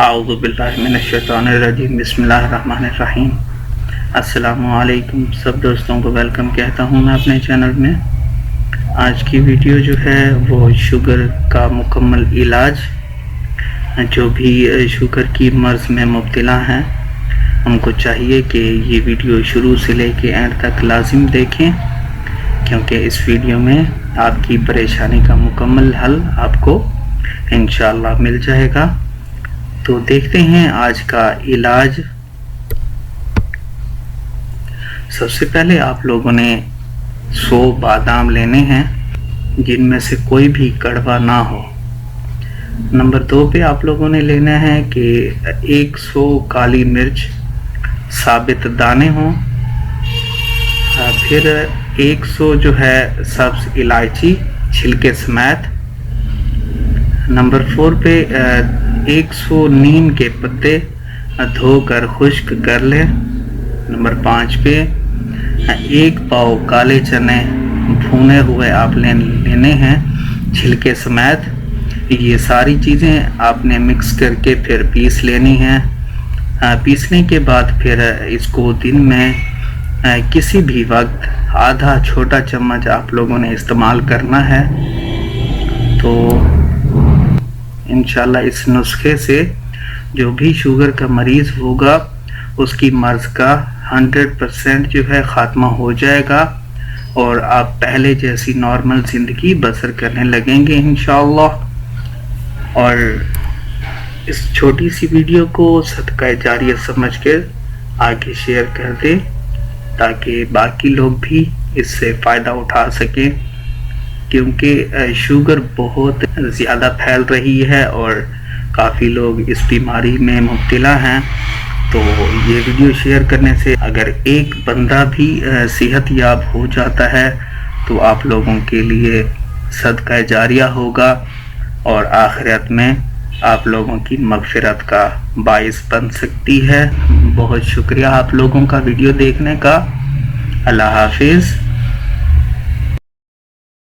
اعوذ باللہ من الشیطان الرجیم، بسم اللہ الرحمن الرحیم۔ السلام علیکم سب دوستوں کو ویلکم کہتا ہوں میں اپنے چینل میں۔ آج کی ویڈیو جو ہے وہ شوگر کا مکمل علاج، جو بھی شوگر کی مرض میں مبتلا ہیں ان کو چاہیے کہ یہ ویڈیو شروع سے لے کے اینڈ تک لازم دیکھیں، کیونکہ اس ویڈیو میں آپ کی پریشانی کا مکمل حل آپ کو انشاءاللہ مل جائے گا۔ تو دیکھتے ہیں آج کا علاج۔ سب سے پہلے آپ لوگوں نے 100 بادام لینے ہیں جن میں سے کوئی بھی کڑوا نہ ہو۔ نمبر 2 پہ آپ لوگوں نے لینا ہے کہ 100 کالی مرچ ثابت دانے ہوں، پھر 100 جو ہے سبز الائچی چھلکے سمیت۔ نمبر 4 پہ 100 نیم کے پتے دھو کر خشک کر لیں۔ نمبر 5 پہ 1 پاؤ کالے چنے بھونے ہوئے آپ لینے ہیں چھلکے سمیت۔ یہ ساری چیزیں آپ نے مکس کر کے پھر پیس لینی ہیں۔ پیسنے کے بعد پھر اس کو دن میں کسی بھی وقت آدھا چھوٹا چمچ آپ لوگوں نے استعمال کرنا ہے۔ تو انشاءاللہ اس نسخے سے جو بھی شوگر کا مریض ہوگا اس کی مرض کا 100% جو ہے خاتمہ ہو جائے گا، اور آپ پہلے جیسی نارمل زندگی بسر کرنے لگیں گے انشاءاللہ۔ اور اس چھوٹی سی ویڈیو کو صدقہ جاریہ سمجھ کے آگے شیئر کر دیں تاکہ باقی لوگ بھی اس سے فائدہ اٹھا سکیں، کیونکہ شوگر بہت زیادہ پھیل رہی ہے اور کافی لوگ اس بیماری میں مبتلا ہیں۔ تو یہ ویڈیو شیئر کرنے سے اگر ایک بندہ بھی صحت یاب ہو جاتا ہے تو آپ لوگوں کے لیے صدقہ جاریہ ہوگا اور آخرت میں آپ لوگوں کی مغفرت کا باعث بن سکتی ہے۔ بہت شکریہ آپ لوگوں کا ویڈیو دیکھنے کا۔ اللہ حافظ۔